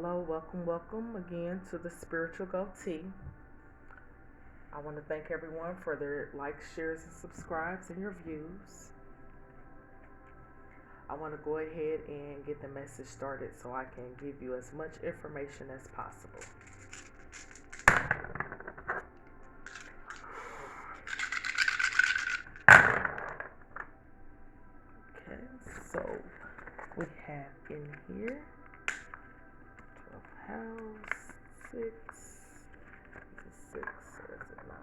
Hello, welcome again to the Spiritual Goatee. I want to thank everyone for their likes, shares, and subscribes and your views. I want to go ahead and get the message started so I can give you as much information as possible. Okay, so we have in here 12th house, 6, is it 6 or is it 9?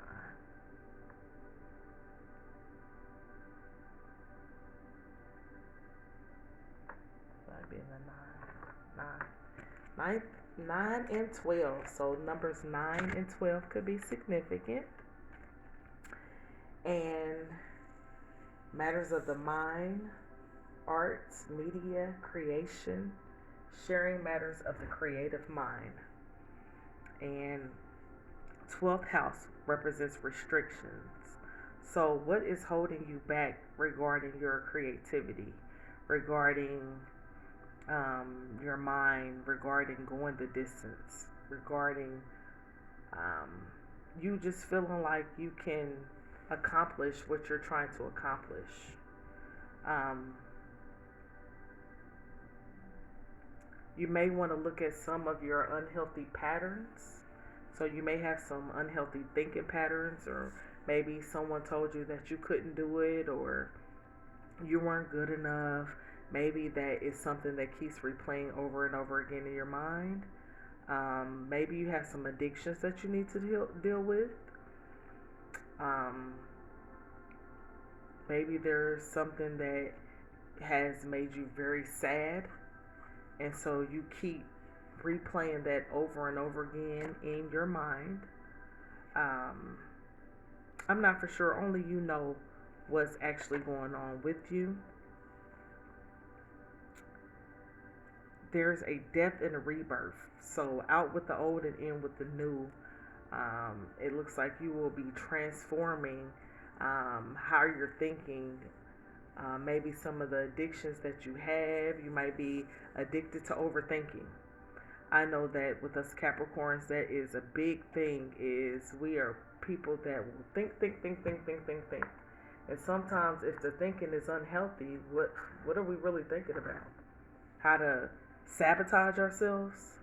Might be in the 9, 9 and 12. So numbers 9 and 12 could be significant. And matters of the mind, arts, media, creation, sharing matters of the creative mind. And 12th house represents restrictions. So what is holding you back regarding your creativity, regarding your mind, regarding going the distance, regarding you just feeling like you can accomplish what you're trying to accomplish? You may want to look at some of your unhealthy patterns. So you may have some unhealthy thinking patterns, or maybe someone told you that you couldn't do it, or you weren't good enough. Maybe that is something that keeps replaying over and over again in your mind. Maybe you have some addictions that you need to deal with. Maybe there's something that has made you very sad, and so you keep replaying that over and over again in your mind. I'm not for sure. Only you know what's actually going on with you. There's a death and a rebirth. So out with the old and in with the new. It looks like you will be transforming how you're thinking. Maybe some of the addictions that you have. You might be addicted to overthinking. I know that with us Capricorns, that is a big thing. Is we are people that will think. And sometimes, if the thinking is unhealthy, what are we really thinking about? How to sabotage ourselves?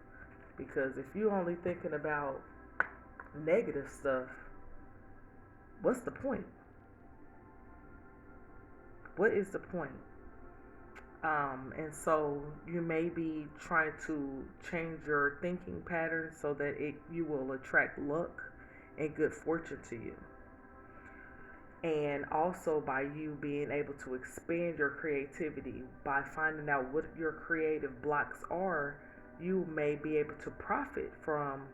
Because if you're only thinking about negative stuff, what's the point? What is the point? And so you may be trying to change your thinking pattern so that you will attract luck and good fortune to you. And also by you being able to expand your creativity, by finding out what your creative blocks are, you may be able to profit from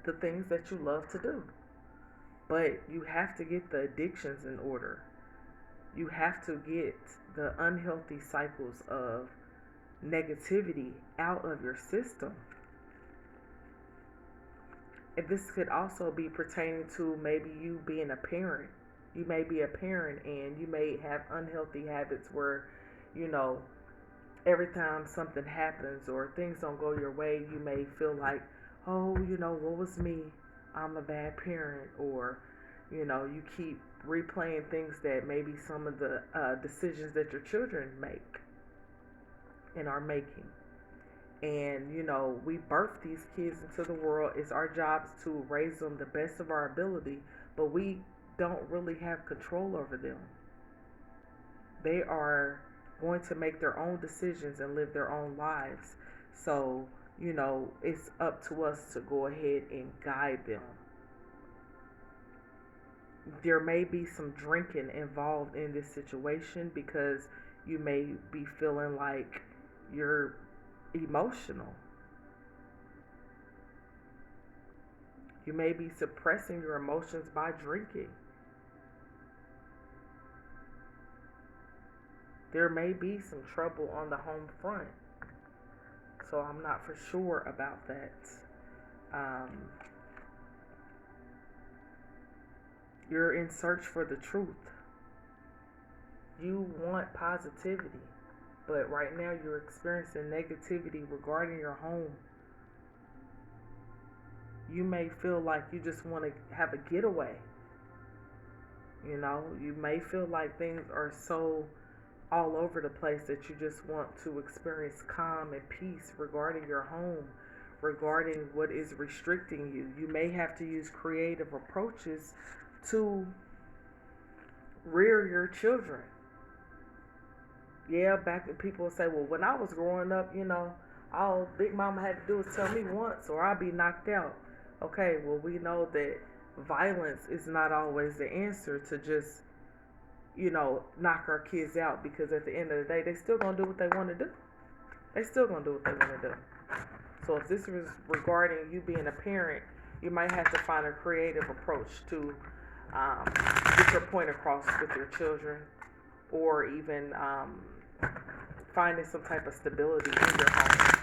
the things that you love to do. But you have to get the addictions in order. You have to get the unhealthy cycles of negativity out of your system. And this could also be pertaining to maybe you being a parent. You may be a parent and you may have unhealthy habits where, every time something happens or things don't go your way, you may feel like, oh, what was me? I'm a bad parent. Or, you keep replaying things that maybe some of the decisions that your children make and are making. And, we birth these kids into the world. It's our jobs to raise them the best of our ability, but we don't really have control over them. They are going to make their own decisions and live their own lives. So, it's up to us to go ahead and guide them. There may be some drinking involved in this situation because you may be feeling like you're emotional. You may be suppressing your emotions by drinking. There may be some trouble on the home front. So I'm not for sure about that. You're in search for the truth. You want positivity, but right now you're experiencing negativity regarding your home. You may feel like you just want to have a getaway. You may feel like things are so all over the place that you just want to experience calm and peace regarding your home, regarding what is restricting you. You may have to use creative approaches to rear your children. Yeah, back when people would say, well, when I was growing up, all Big Mama had to do was tell me once or I'd be knocked out. Okay, well, we know that violence is not always the answer to just, knock our kids out, because at the end of the day, they still gonna do what they want to do. They still gonna do what they want to do. So if this was regarding you being a parent, you might have to find a creative approach to get your point across with your children, or even finding some type of stability in your home.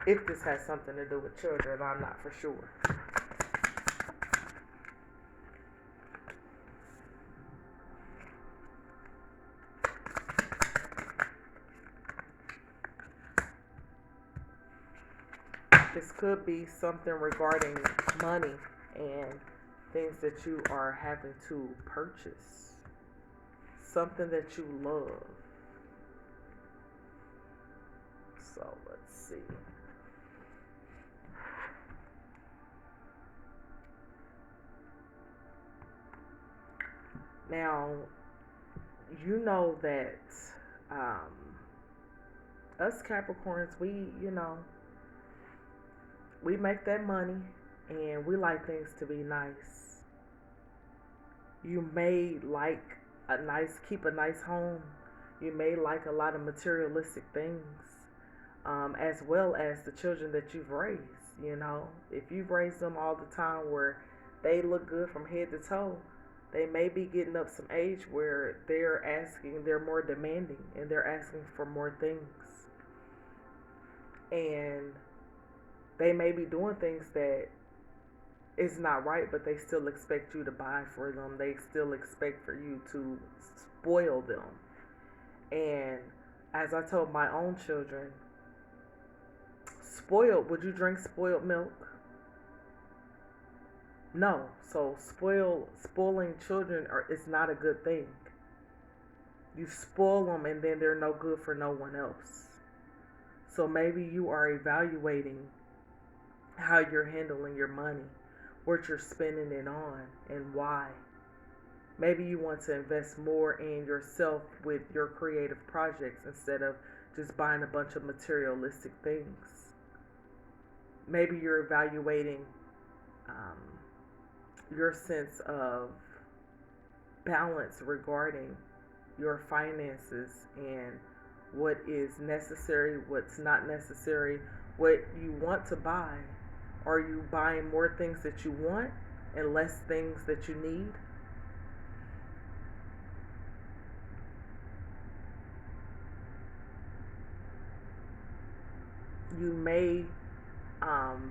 If this has something to do with children, I'm not for sure. This could be something regarding money and things that you are having to purchase. Something that you love. So let's see. Now, you know that us Capricorns, we make that money and we like things to be nice. You may keep a nice home. You may like a lot of materialistic things, as well as the children that you've raised. If you've raised them all the time where they look good from head to toe, they may be getting up some age where they're more demanding and they're asking for more things. And they may be doing things that is not right, but they still expect you to buy for them. They still expect for you to spoil them. And as I told my own children, would you drink spoiled milk? No. So spoiling children is not a good thing. You spoil them and then they're no good for no one else. So maybe you are evaluating how you're handling your money, what you're spending it on, and why. Maybe you want to invest more in yourself with your creative projects instead of just buying a bunch of materialistic things. Maybe you're evaluating your sense of balance regarding your finances and what is necessary, what's not necessary, what you want to buy. Are you buying more things that you want and less things that you need? You may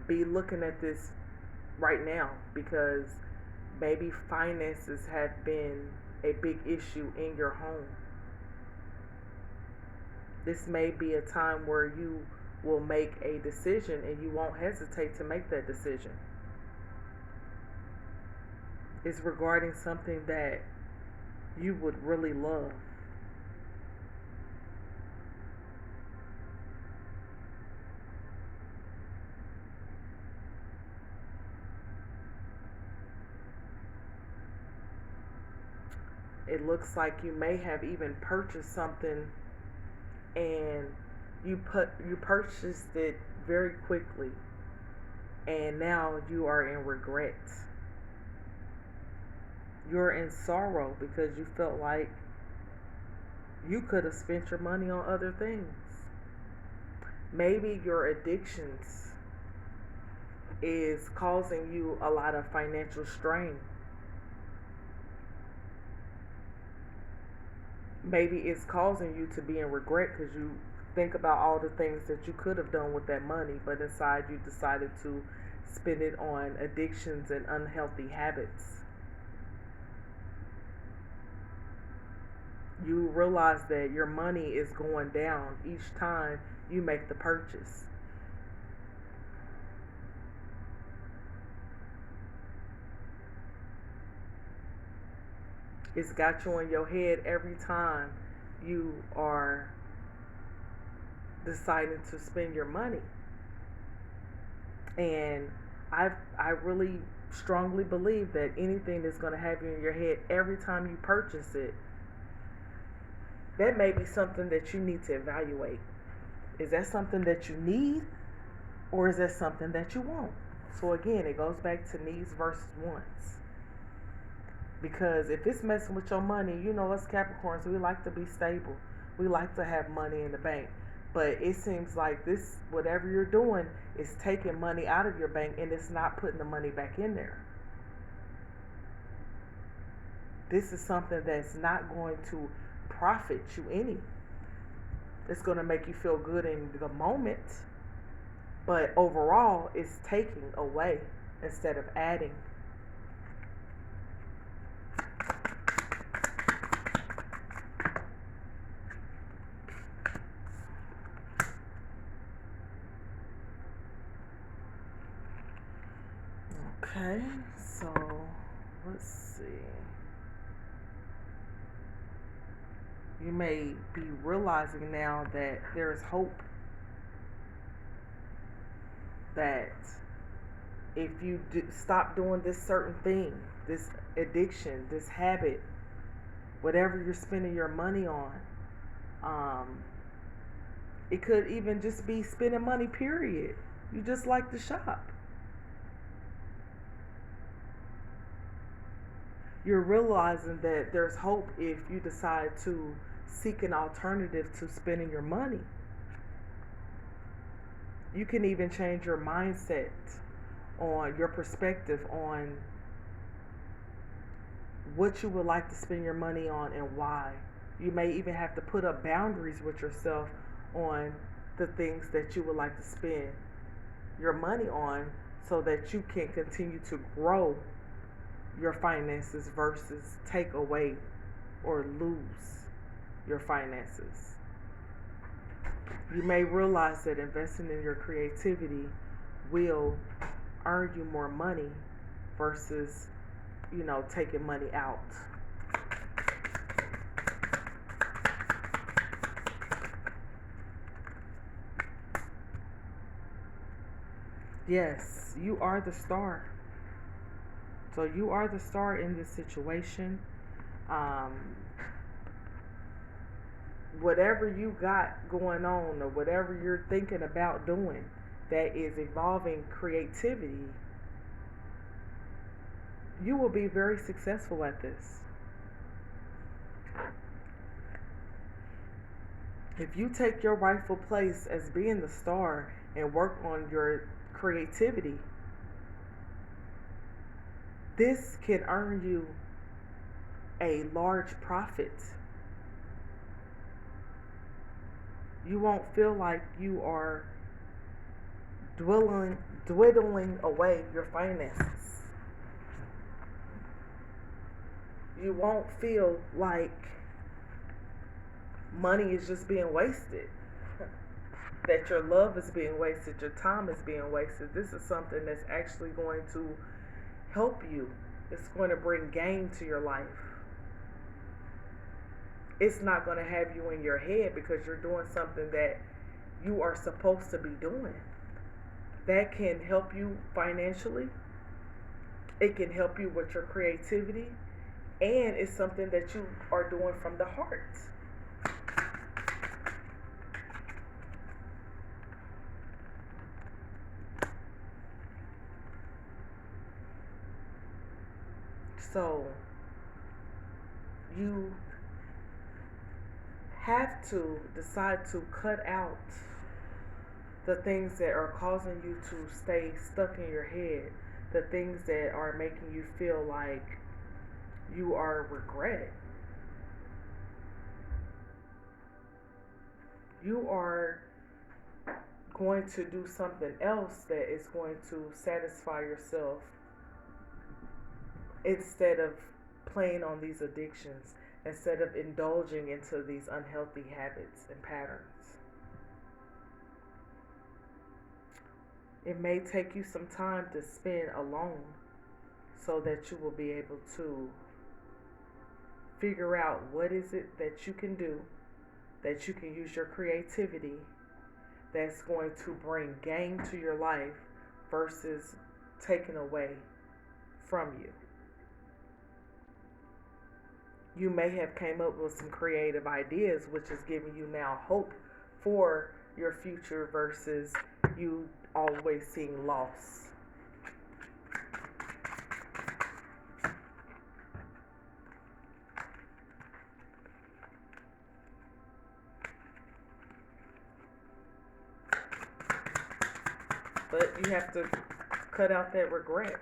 be looking at this right now because maybe finances have been a big issue in your home. This may be a time where you will make a decision and you won't hesitate to make that decision. It's regarding something that you would really love. It looks like you may have even purchased something and you purchased it very quickly and now you are in regret. You're in sorrow because you felt like you could have spent your money on other things. Maybe your addictions is causing you a lot of financial strain. Maybe it's causing you to be in regret because you think about all the things that you could have done with that money, but inside you decided to spend it on addictions and unhealthy habits. You realize that your money is going down each time you make the purchase. It's got you in your head every time you are deciding to spend your money. And I really strongly believe that anything that's going to have you in your head every time you purchase it, that may be something that you need to evaluate. Is that something that you need, or is that something that you want? So again, it goes back to needs versus wants. Because if it's messing with your money, you know us Capricorns, we like to be stable. We like to have money in the bank. But it seems like this, whatever you're doing, is taking money out of your bank and it's not putting the money back in there. This is something that's not going to profit you any. It's going to make you feel good in the moment, but overall, it's taking away instead of adding. Okay, so let's see. You may be realizing now that there's hope, that if you stop doing this certain thing, this addiction, this habit, whatever you're spending your money on, it could even just be spending money, period. You just like to shop. You're realizing that there's hope if you decide to seek an alternative to spending your money. You can even change your mindset on your perspective on what you would like to spend your money on and why. You may even have to put up boundaries with yourself on the things that you would like to spend your money on so that you can continue to grow your finances versus take away or lose your finances. You may realize that investing in your creativity will earn you more money versus, taking money out. Yes, you are the star. So you are the star in this situation. Um, Whatever you got going on or whatever you're thinking about doing that is involving creativity, you will be very successful at this. If you take your rightful place as being the star and work on your creativity, this can earn you a large profit. You won't feel like you are dwindling away your finances. You won't feel like money is just being wasted, that your love is being wasted, your time is being wasted. This is something that's actually going to help you. It's going to bring gain to your life. It's not going to have you in your head because you're doing something that you are supposed to be doing. That can help you financially. It can help you with your creativity. And it's something that you are doing from the heart. So you have to decide to cut out the things that are causing you to stay stuck in your head, the things that are making you feel like you are regret. You are going to do something else that is going to satisfy yourself instead of playing on these addictions. instead of indulging into these unhealthy habits and patterns. It may take you some time to spend alone so that you will be able to figure out what is it that you can do, that you can use your creativity that's going to bring gain to your life versus taken away from you. You may have came up with some creative ideas, which is giving you now hope for your future versus you always seeing loss. But you have to cut out that regret.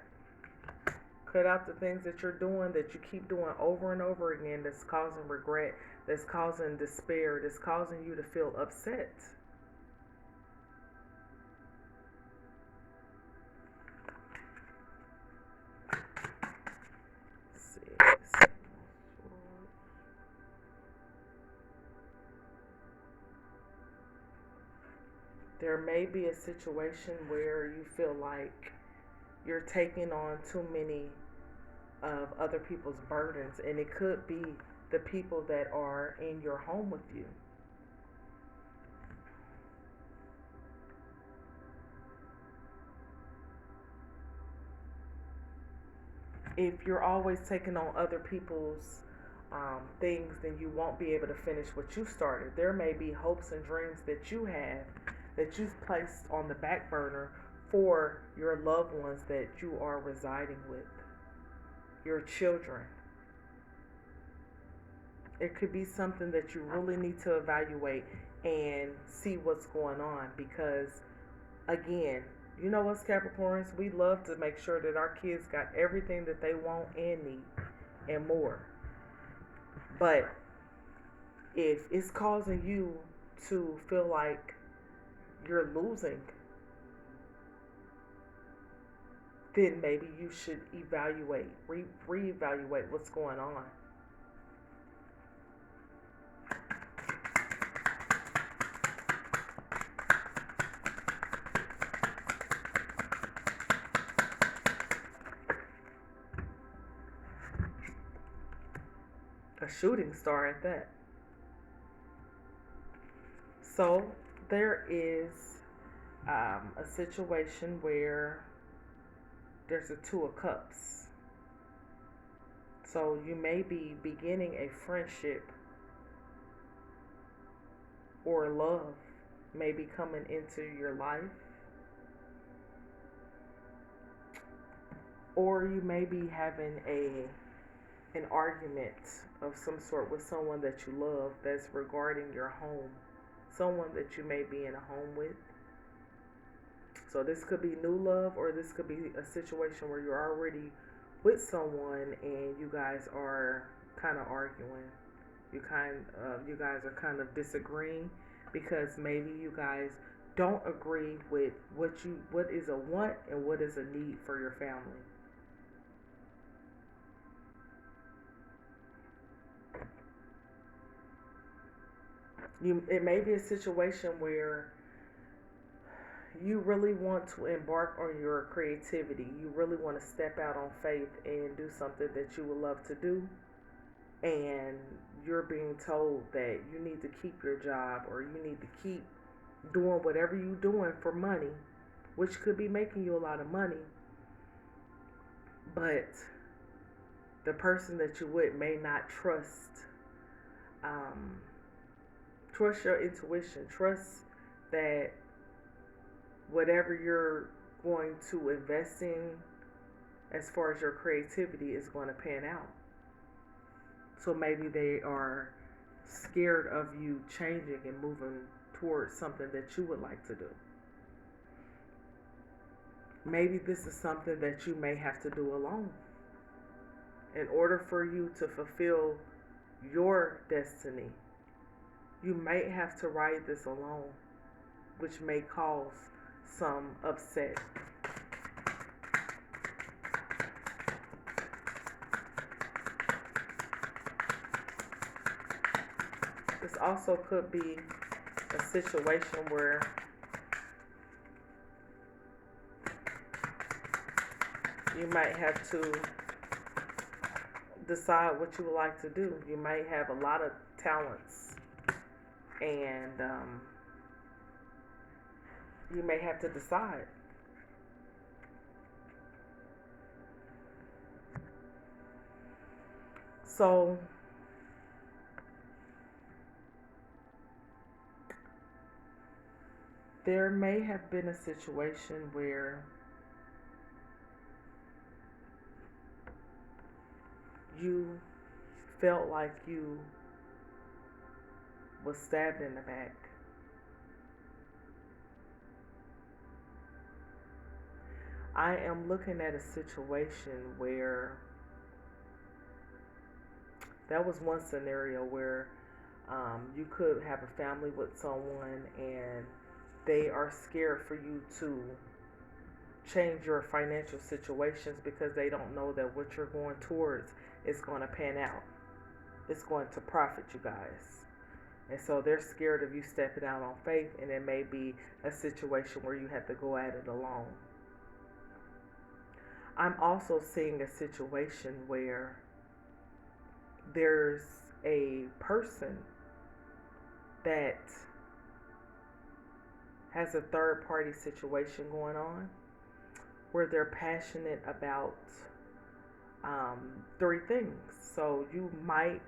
Cut out the things that you're doing that you keep doing over and over again that's causing regret, that's causing despair, that's causing you to feel upset. Let's see. There may be a situation where you feel like you're taking on too many of other people's burdens, and it could be the people that are in your home with you. If you're always taking on other people's things, then you won't be able to finish what you started. There may be hopes and dreams that you have that you've placed on the back burner for your loved ones that you are residing with, your children. It could be something that you really need to evaluate and see what's going on because, again, you know us Capricorns, we love to make sure that our kids got everything that they want and need and more. But if it's causing you to feel like you're losing, then maybe you should evaluate, reevaluate what's going on. A shooting star at that. So there is a situation where there's a Two of Cups. So you may be beginning a friendship or love may be coming into your life. Or you may be having an argument of some sort with someone that you love that's regarding your home. Someone that you may be in a home with. So this could be new love, or this could be a situation where you're already with someone and you guys are kind of arguing. You guys are kind of disagreeing because maybe you guys don't agree with what is a want and what is a need for your family. It may be a situation where you really want to embark on your creativity. You really want to step out on faith and do something that you would love to do. And you're being told that you need to keep your job or you need to keep doing whatever you're doing for money, which could be making you a lot of money. But the person that you're with may not trust your intuition. Trust that whatever you're going to invest in as far as your creativity is going to pan out. So maybe they are scared of you changing and moving towards something that you would like to do. Maybe this is something that you may have to do alone. In order for you to fulfill your destiny, you may have to ride this alone, which may cause some upset. This also could be a situation where you might have to decide what you would like to do. You might have a lot of talents, and you may have to decide. So, there may have been a situation where you felt like you was stabbed in the back. I am looking at a situation where that was one scenario where you could have a family with someone and they are scared for you to change your financial situations because they don't know that what you're going towards is going to pan out. It's going to profit you guys. And so they're scared of you stepping out on faith, and it may be a situation where you have to go at it alone. I'm also seeing a situation where there's a person that has a third party situation going on where they're passionate about three things. So you might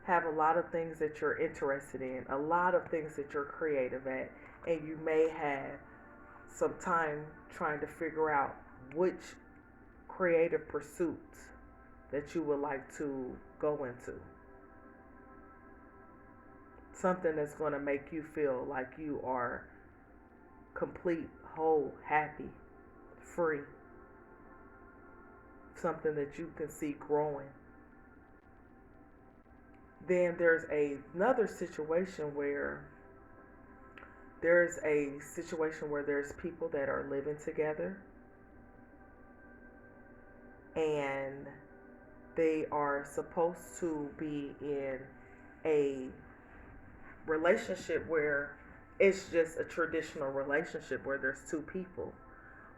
have a lot of things that you're interested in, a lot of things that you're creative at, and you may have some time trying to figure out which creative pursuits that you would like to go into. Something that's going to make you feel like you are complete, whole, happy, free. Something that you can see growing. Then there's another situation where there's people that are living together and they are supposed to be in a relationship where it's just a traditional relationship where there's two people.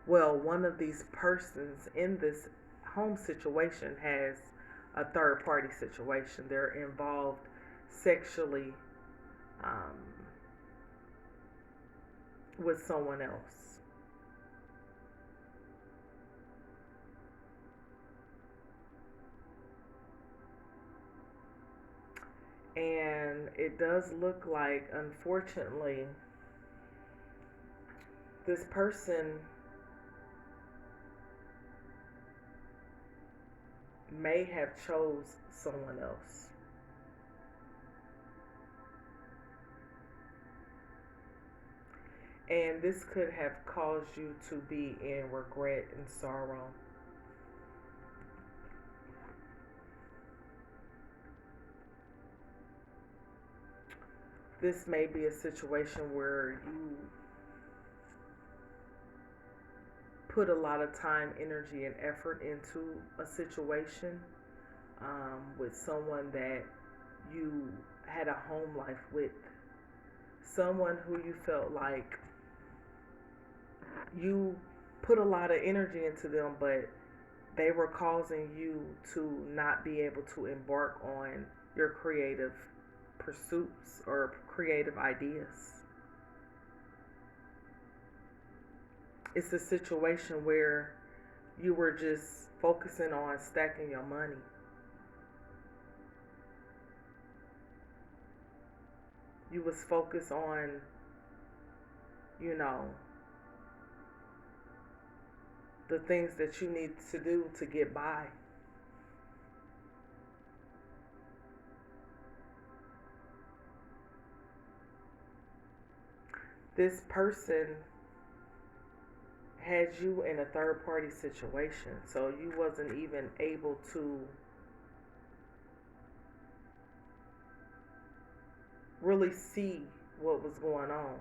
Well, one of these persons in this home situation has a third party situation. They're involved sexually with someone else. And it does look like, unfortunately, this person may have chose someone else. And this could have caused you to be in regret and sorrow. This may be a situation where you put a lot of time, energy, and effort into a situation with someone that you had a home life with, someone who you felt like you put a lot of energy into them, but they were causing you to not be able to embark on your creative pursuits or creative ideas. It's a situation where you were just focusing on stacking your money. You was focused on, you know, the things that you need to do to get by. This person had you in a third party situation, so you wasn't even able to really see what was going on.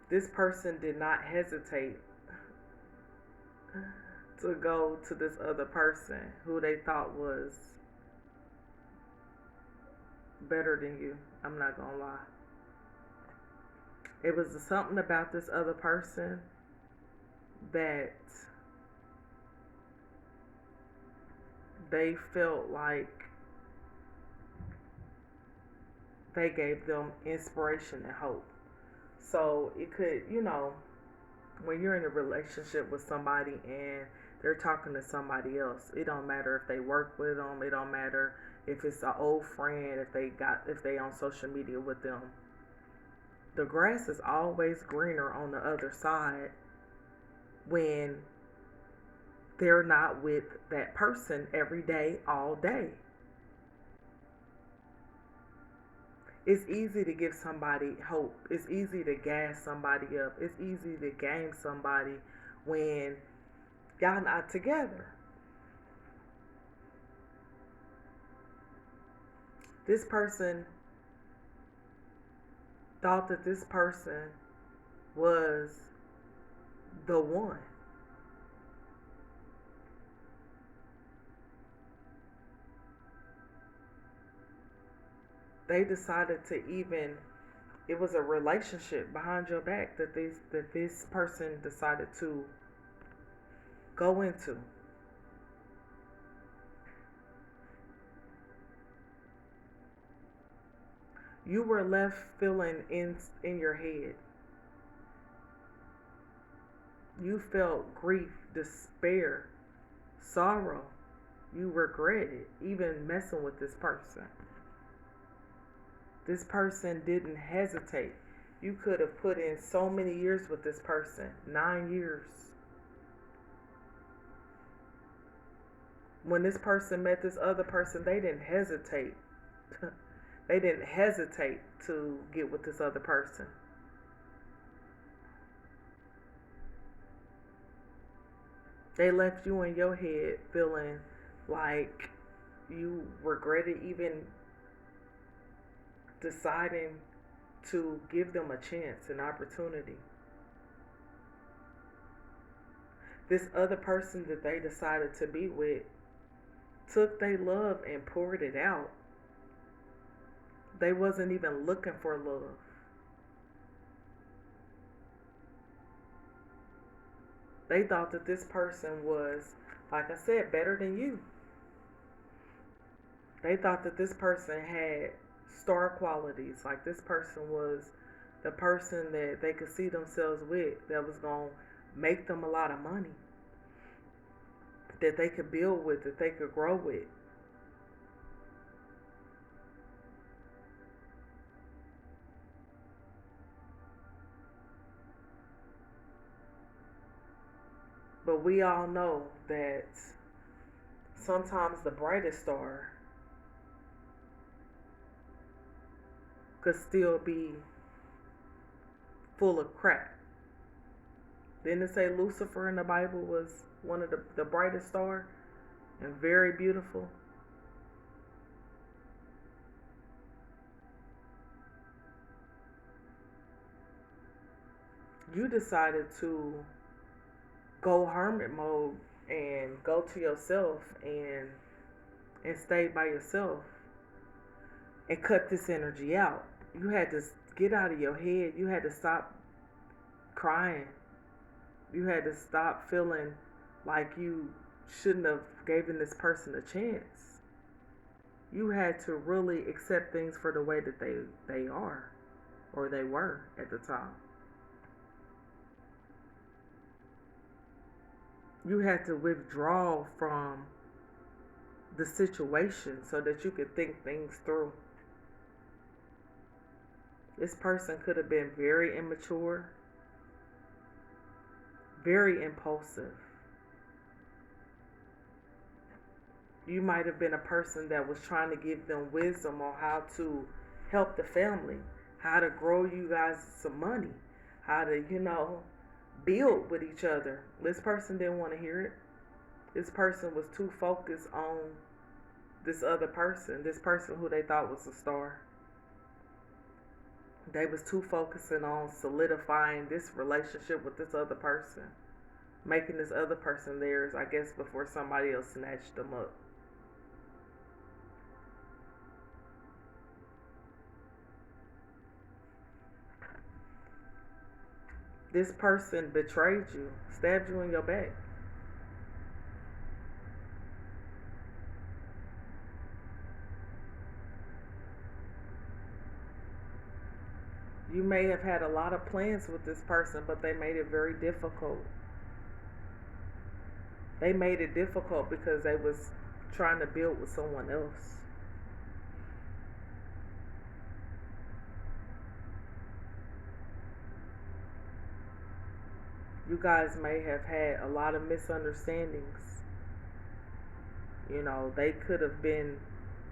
This person did not hesitate to go to this other person who they thought was better than you. I'm not gonna lie. It was something about this other person that they felt like they gave them inspiration and hope. So it could, when you're in a relationship with somebody and they're talking to somebody else, it don't matter if they work with them, it don't matter if it's an old friend, if they on social media with them. The grass is always greener on the other side when they're not with that person every day, all day. It's easy to give somebody hope. It's easy to gas somebody up. It's easy to game somebody when y'all not together. This person thought that this person was the one. They decided to it was a relationship behind your back that this person decided to go into. You were left feeling in your head. You felt grief, despair, sorrow. You regretted even messing with this person. This person didn't hesitate. You could have put in so many years with this person, 9 years. When this person met this other person, they didn't hesitate. They didn't hesitate to get with this other person. They left you in your head feeling like you regretted even deciding to give them a chance, an opportunity. This other person that they decided to be with took their love and poured it out. They wasn't even looking for love. They thought that this person was, like I said, better than you. They thought that this person had star qualities, like this person was the person that they could see themselves with, that was going to make them a lot of money, that they could build with, that they could grow with. But we all know that sometimes the brightest star could still be full of crap. Didn't it say Lucifer in the Bible was one of the brightest stars and very beautiful? You decided to go hermit mode and go to yourself and stay by yourself and cut this energy out. You had to get out of your head. You had to stop crying. You had to stop feeling like you shouldn't have given this person a chance. You had to really accept things for the way that they are, or they were at the time. You had to withdraw from the situation so that you could think things through. This person could have been very immature, very impulsive. You might have been a person that was trying to give them wisdom on how to help the family, how to grow you guys some money, how to, build with each other. This person didn't want to hear it. This person was too focused on this other person, this person who they thought was a star. They was too focusing on solidifying this relationship with this other person, making this other person theirs, I guess, before somebody else snatched them up. This person betrayed you, stabbed you in your back. You may have had a lot of plans with this person, but they made it very difficult. They made it difficult because they was trying to build with someone else. You guys may have had a lot of misunderstandings. You know, they could have been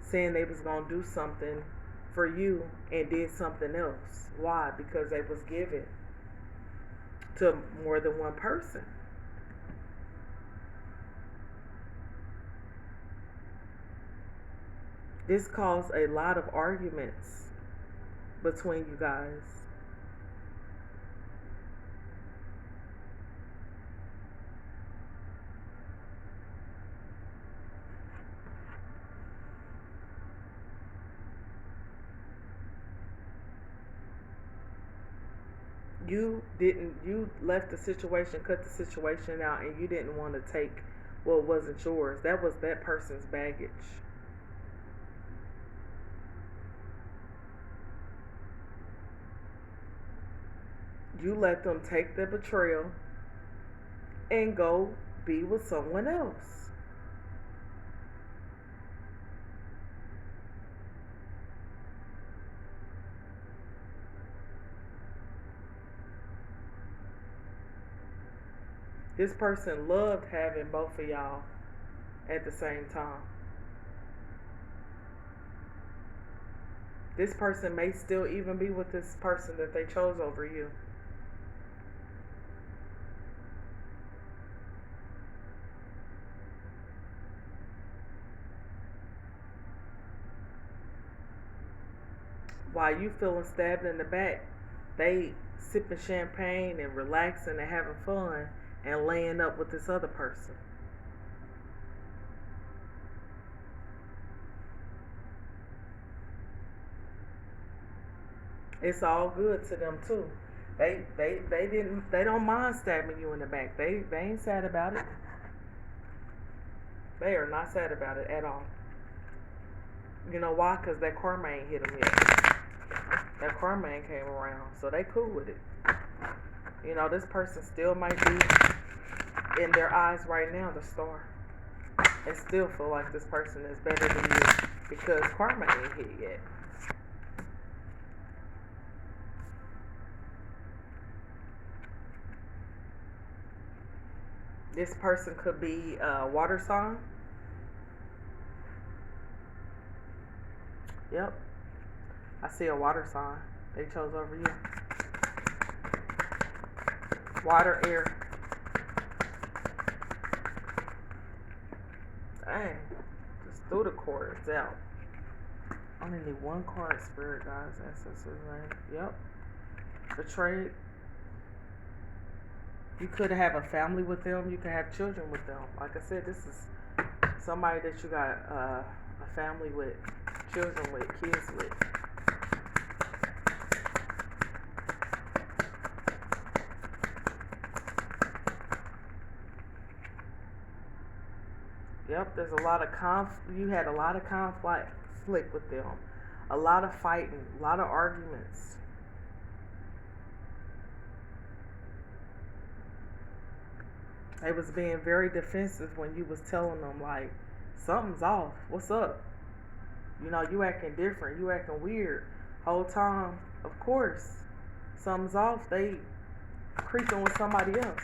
saying they was going to do something for you and did something else. Why? Because they was given to more than one person. This caused a lot of arguments between you guys. You left the situation, cut the situation out, and you didn't want to take what wasn't yours. That was that person's baggage. You let them take the betrayal and go be with someone else. This person loved having both of y'all at the same time. This person may still even be with this person that they chose over you. While you feeling stabbed in the back, they sipping champagne and relaxing and having fun and laying up with this other person. It's all good to them too. They don't mind stabbing you in the back. They ain't sad about it. They are not sad about it at all. You know why? Because that karma ain't hit them yet. That karma ain't came around, so they cool with it. You know, this person still might be in their eyes right now the star, and still feel like this person is better than you because karma ain't hit yet. This person could be a water sign. Yep. I see a water sign. They chose over you. Water, air. Dang. Just threw the cords out. I only need one card, Spirit Guides, Ancestors, name. Yep. Betrayed. You could have a family with them. You could have children with them. Like I said, this is somebody that you got a family with, children with, kids with. Yep, there's a lot of you had a lot of conflict with them. A lot of fighting, a lot of arguments. They was being very defensive when you was telling them, like, something's off. What's up? You know, you acting different. You acting weird. Whole time, of course, something's off. They creeping with somebody else.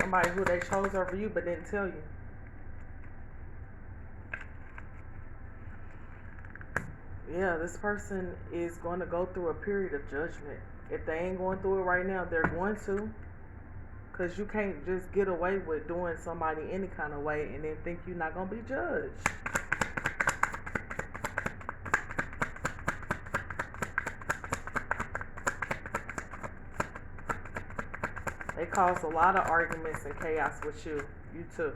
Somebody who they chose over you but didn't tell you. Yeah, this person is going to go through a period of judgment. If they ain't going through it right now, they're going to. Because you can't just get away with doing somebody any kind of way and then think you're not going to be judged. They cause a lot of arguments and chaos with you. You too.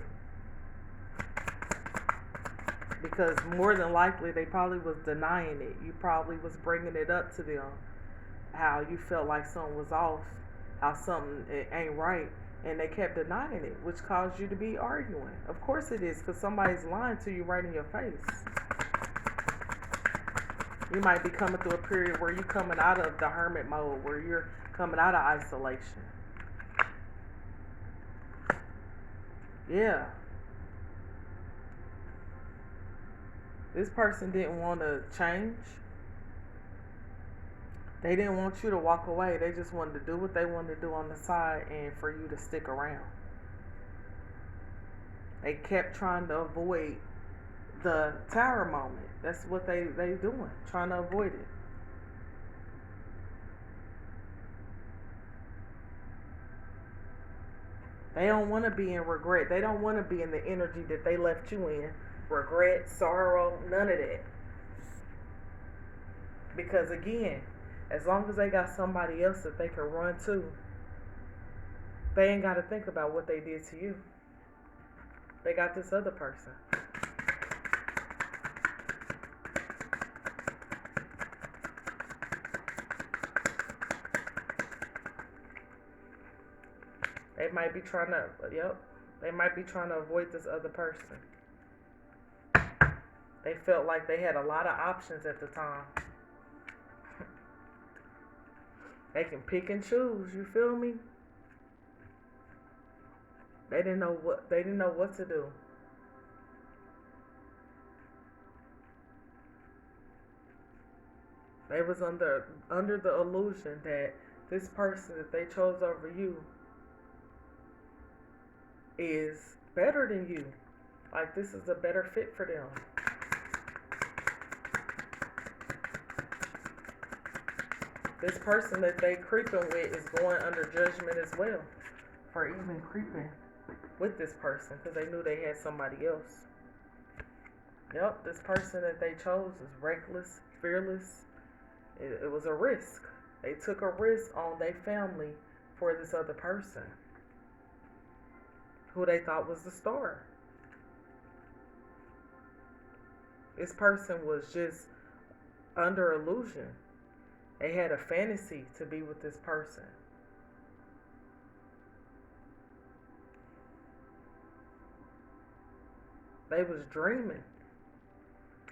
Because more than likely they probably was denying it. You probably was bringing it up to them, how you felt like something was off, how something it ain't right, and they kept denying it, which caused you to be arguing. Of course it is, because somebody's lying to you right in your face. You might be coming through a period where you're coming out of the hermit mode, where you're coming out of isolation. Yeah. This person didn't want to change. They didn't want you to walk away. They just wanted to do what they wanted to do on the side and for you to stick around. They kept trying to avoid the tower moment. That's what they doing, trying to avoid it. They don't want to be in regret. They don't want to be in the energy that they left you in. Regret, sorrow, none of that. Because again, as long as they got somebody else that they can run to, they ain't got to think about what they did to you. They got this other person. They might be trying to, they might be trying to avoid this other person. They felt like they had a lot of options at the time. They can pick and choose, you feel me? They didn't know what to do. They was under the illusion that this person that they chose over you is better than you. Like this is a better fit for them. This person that they creeping with is going under judgment as well for even creeping with this person because they knew they had somebody else. Yep, this person that they chose is reckless, fearless. It was a risk. They took a risk on their family for this other person who they thought was the star. This person was just under illusion. They had a fantasy to be with this person. They was dreaming.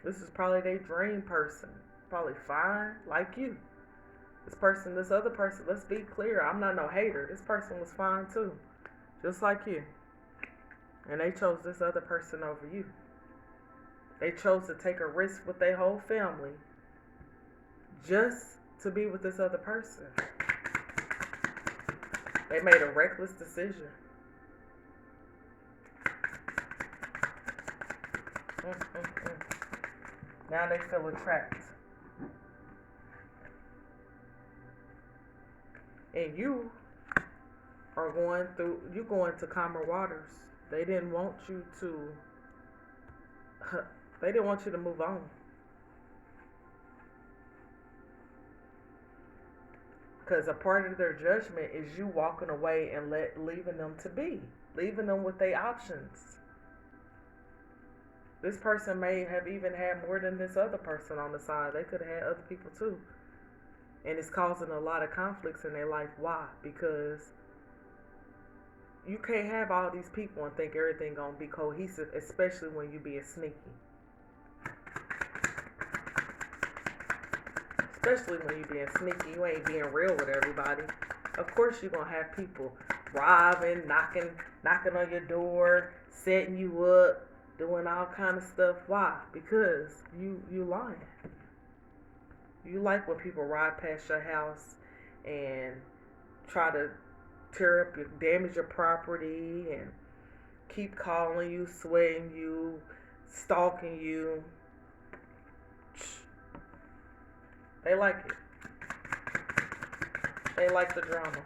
This is probably their dream person. Probably fine, like you. This other person, let's be clear, I'm not no hater. This person was fine too. Just like you. And they chose this other person over you. They chose to take a risk with their whole family just to be with this other person. They made a reckless decision. Now they feel trapped. And you are going to calmer waters. They didn't want you to move on. Because a part of their judgment is you walking away and leaving them to be. Leaving them with their options. This person may have even had more than this other person on the side. They could have had other people too. And it's causing a lot of conflicts in their life. Why? Because you can't have all these people and think everything gonna be cohesive, especially when you being sneaky. Especially when you being sneaky, you ain't being real with everybody. Of course you're gonna have people robbing, knocking on your door, setting you up, doing all kind of stuff. Why? Because you lying. You like when people ride past your house and try to tear up damage your property and keep calling you, sweating you, stalking you. They like it. They like the drama.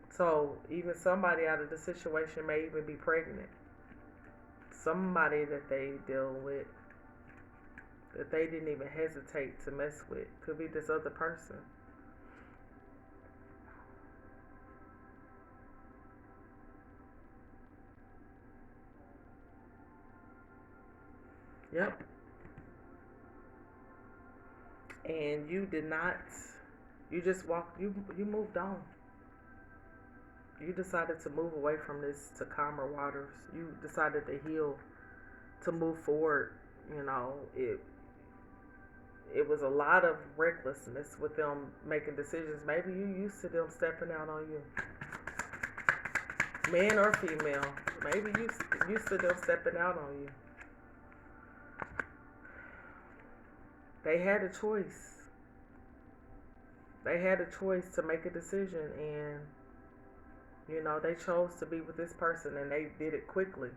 So even somebody out of the situation may even be pregnant. Somebody that they deal with that they didn't even hesitate to mess with. Could be this other person. Yep. And you did not. You just walked. You moved on. You decided to move away from this to calmer waters. You decided to heal, to move forward. You know, it was a lot of recklessness with them making decisions. Maybe you used to them stepping out on you, man or female. Maybe you used to them stepping out on you. They had a choice. They had a choice to make a decision, and you know, they chose to be with this person, and they did it quickly.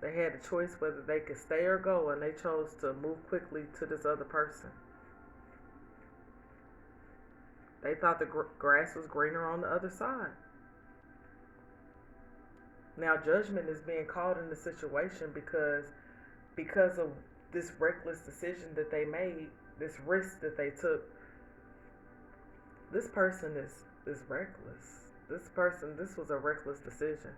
They had a choice whether they could stay or go, and they chose to move quickly to this other person. They thought the grass was greener on the other side. Now judgment is being called in the situation because of this reckless decision that they made, this risk that they took. This person is reckless. This was a reckless decision.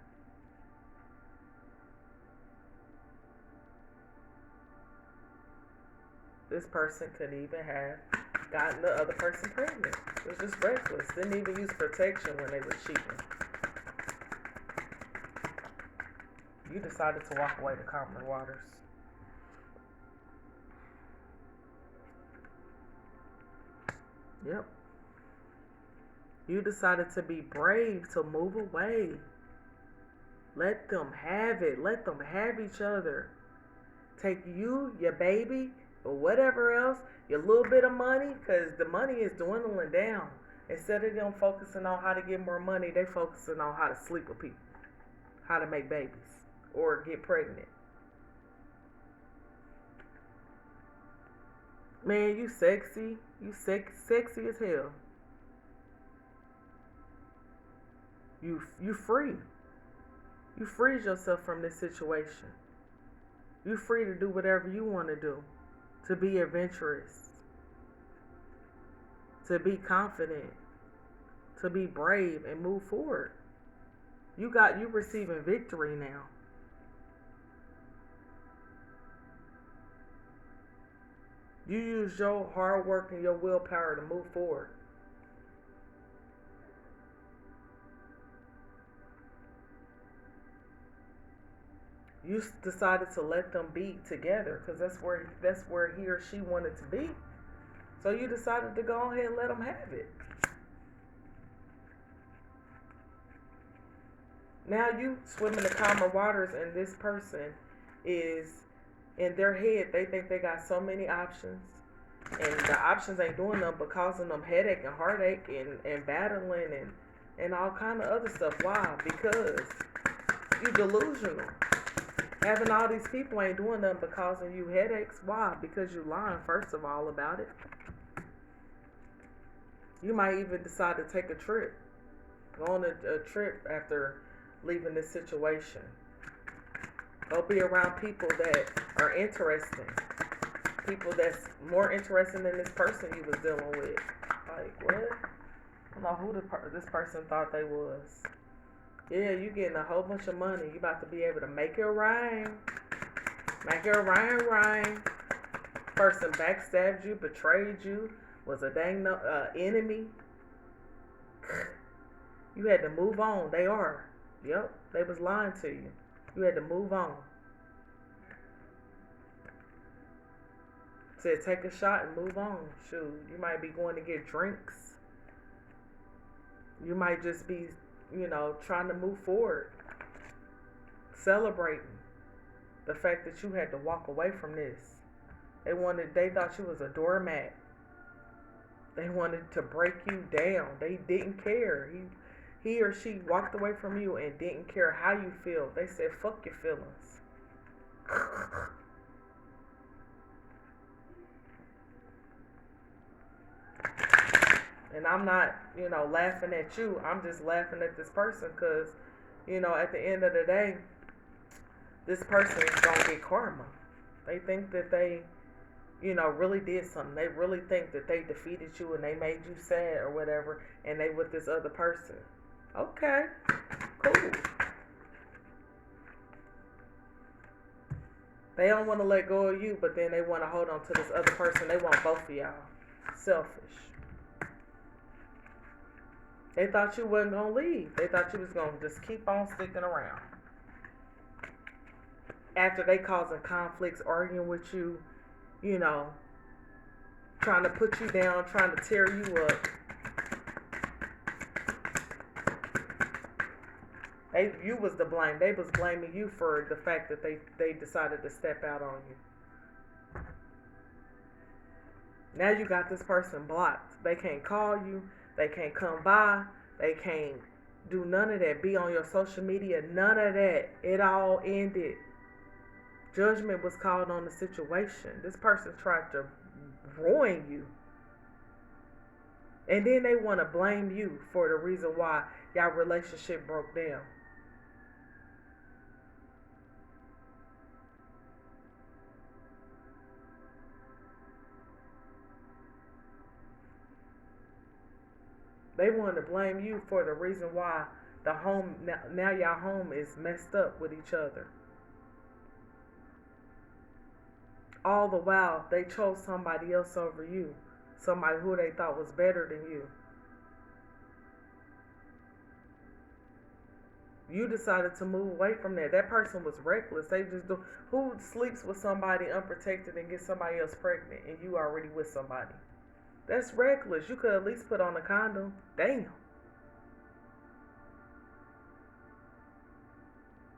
This person could even have gotten the other person pregnant. It was just reckless. Didn't even use protection when they were cheating. You decided to walk away to calmer waters. Yep. You decided to be brave, to move away. Let them have it. Let them have each other. Take you, your baby, or whatever else, your little bit of money, because the money is dwindling down. Instead of them focusing on how to get more money, they focusing on how to sleep with people, how to make babies, or get pregnant. Man, you sexy. You sexy as hell. You free. You freed yourself from this situation. You free to do whatever you want to do. To be adventurous. To be confident. To be brave and move forward. You receiving victory now. You use your hard work and your willpower to move forward. You decided to let them be together because that's where he or she wanted to be. So you decided to go ahead and let them have it. Now you swim in the calmer waters, and this person is in their head. They think they got so many options, and the options ain't doing nothing but causing them headache and heartache and battling and all kind of other stuff. Why? Because you delusional. Having all these people ain't doing nothing but causing you headaches. Why? Because you lying, first of all, about it. You might even decide to take a trip. Go on a trip after leaving this situation. Go be around people that are interesting. People that's more interesting than this person you was dealing with. Like, what? I don't know who this person thought they was. Yeah, you getting a whole bunch of money. You about to be able to make it rain. Make it rain. Person backstabbed you, betrayed you, was a dang enemy. You had to move on. They are. Yep, they was lying to you. You had to move on. Said take a shot and move on. Shoot, you might be going to get drinks. You might just be, trying to move forward. Celebrating the fact that you had to walk away from this. They thought you was a doormat. They wanted to break you down. They didn't care. He or she walked away from you and didn't care how you feel. They said, fuck your feelings. And I'm not, laughing at you. I'm just laughing at this person because, at the end of the day, this person is going to get karma. They think that they, really did something. They really think that they defeated you and they made you sad or whatever, and they with this other person. Okay, cool. They don't want to let go of you, but then they want to hold on to this other person. They want both of y'all. Selfish. They thought you wasn't going to leave. They thought you was going to just keep on sticking around. After they causing conflicts, arguing with you, trying to put you down, trying to tear you up. You was to blame. They was blaming you for the fact that they decided to step out on you. Now you got this person blocked. They can't call you. They can't come by. They can't do none of that. Be on your social media. None of that. It all ended. Judgment was called on the situation. This person tried to ruin you. And then they want to blame you for the reason why y'all relationship broke down. They want to blame you for the reason why the home now y'all home is messed up with each other. All the while they chose somebody else over you, somebody who they thought was better than you. You decided to move away from that. That person was reckless. They just do. Who sleeps with somebody unprotected and gets somebody else pregnant and you already with somebody? That's reckless. You could at least put on a condom. Damn.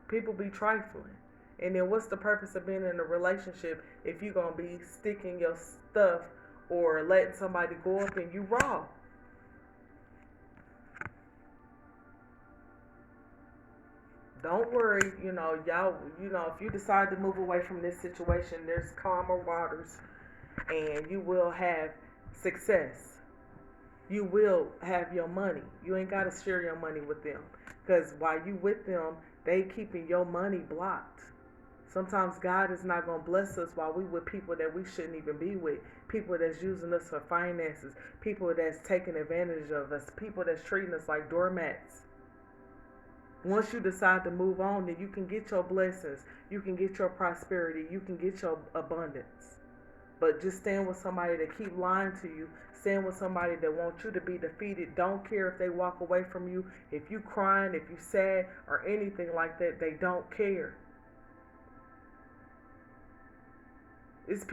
People be trifling. And then what's the purpose of being in a relationship if you're going to be sticking your stuff or letting somebody go up and you raw? Don't worry, y'all, if you decide to move away from this situation, there's calmer waters and you will have success. You will have your money. You ain't got to share your money with them. Because while you with them, they keeping your money blocked. Sometimes God is not going to bless us while we with people that we shouldn't even be with. People that's using us for finances. People that's taking advantage of us. People that's treating us like doormats. Once you decide to move on, then you can get your blessings. You can get your prosperity. You can get your abundance. But just stand with somebody that keep lying to you. Stand with somebody that wants you to be defeated. Don't care if they walk away from you. If you crying, if you sad, or anything like that, they don't care. This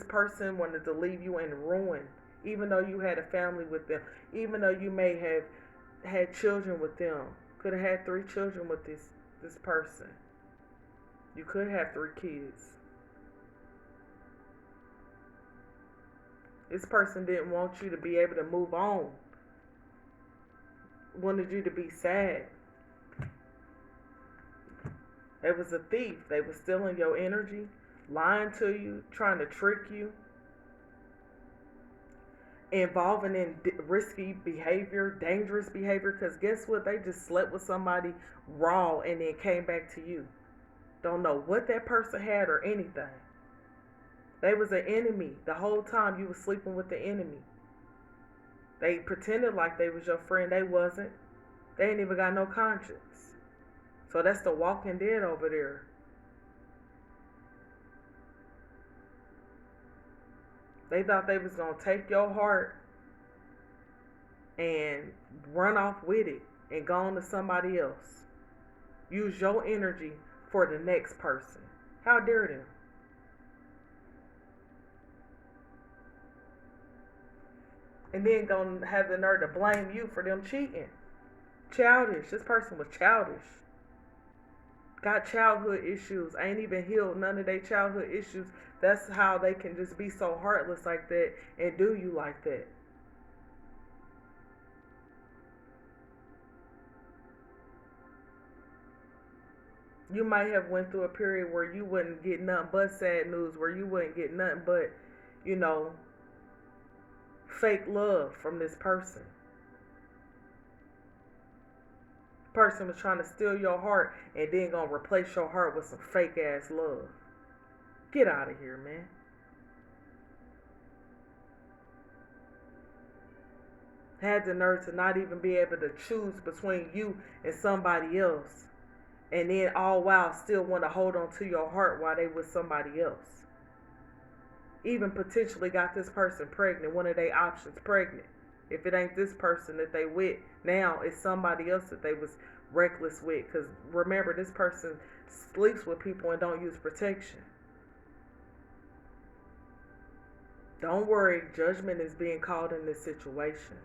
person wanted to leave you in ruin, even though you had a family with them, even though you may have had children with them. Could have had 3 children with this person. You could have 3 kids. This person didn't want you to be able to move on. Wanted you to be sad. They was a thief. They was stealing your energy, lying to you, trying to trick you, involving in risky behavior, dangerous behavior. Because guess what? They just slept with somebody raw and then came back to you. Don't know what that person had or anything. They was an enemy. The whole time you was sleeping with the enemy. They pretended like they was your friend. They wasn't. They ain't even got no conscience. So that's the walking dead over there. They thought they was going to take your heart and run off with it and go on to somebody else. Use your energy for the next person. How dare them? And then gonna have the nerve to blame you for them cheating. Childish. This person was childish. Got childhood issues. Ain't even healed none of their childhood issues. That's how they can just be so heartless like that and do you like that. You might have went through a period where you wouldn't get nothing but sad news, where you wouldn't get nothing but, fake love from this person. Person was trying to steal your heart and then gonna replace your heart with some fake ass love. Get out of here, man. Had the nerve to not even be able to choose between you and somebody else. And then all while still want to hold on to your heart while they with somebody else. Even potentially got this person pregnant, one of their options pregnant. If it ain't this person that they with, now it's somebody else that they was reckless with. Because remember, this person sleeps with people and don't use protection. Don't worry, judgment is being called in this situation.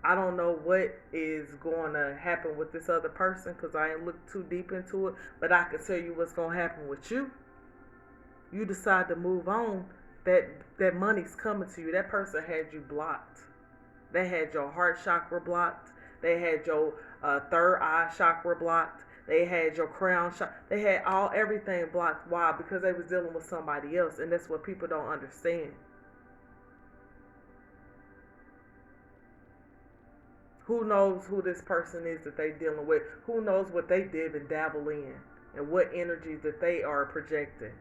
I don't know what is going to happen with this other person because I ain't looked too deep into it, but I can tell you what's going to happen with you. You decide to move on, that money's coming to you. That person had you blocked. They had your heart chakra blocked. They had your third eye chakra blocked. They had your crown chakra. They had everything blocked. Why? Because they was dealing with somebody else, and that's what people don't understand. Who knows who this person is that they dealing with? Who knows what they did and dabble in, and what energies that they are projecting?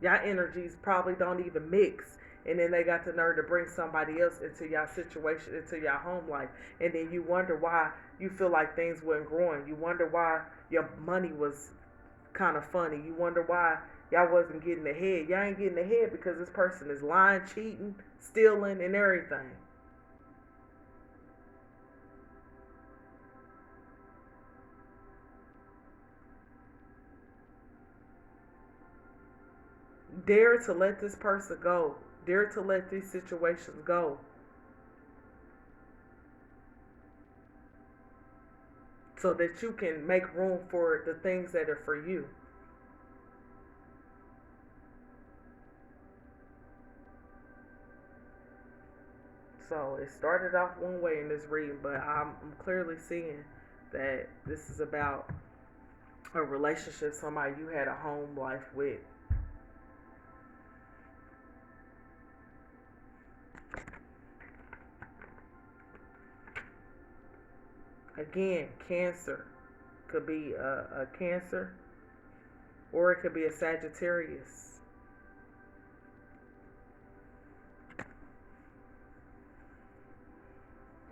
Y'all energies probably don't even mix, and then they got the nerve to bring somebody else into y'all situation, into y'all home life, and then you wonder why you feel like things weren't growing. You wonder why your money was kind of funny. You wonder why y'all wasn't getting ahead. Y'all ain't getting ahead because this person is lying, cheating, stealing, and everything. Dare to let this person go. Dare to let these situations go. So that you can make room for the things that are for you. So it started off one way in this reading, but I'm clearly seeing that this is about a relationship, somebody you had a home life with. Again, Cancer could be a Cancer, or it could be a Sagittarius.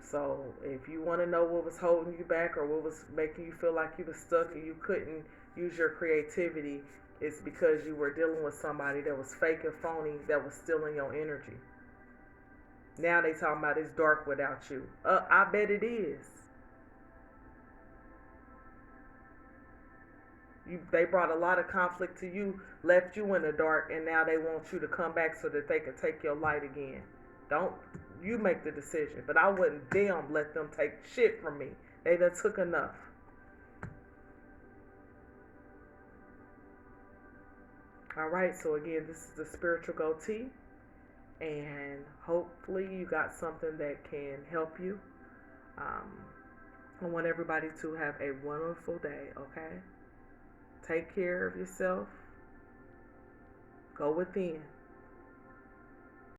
So if you want to know what was holding you back or what was making you feel like you were stuck and you couldn't use your creativity, it's because you were dealing with somebody that was fake and phony, that was stealing your energy. Now they talking about it's dark without you. I bet it is. They brought a lot of conflict to you, left you in the dark, and now they want you to come back so that they can take your light again. Don't you make the decision, but I wouldn't damn let them take shit from me. They done took enough. All right, so again, this is the spiritual goatee, and hopefully you got something that can help you. I want everybody to have a wonderful day. Okay. Take care of yourself. Go within.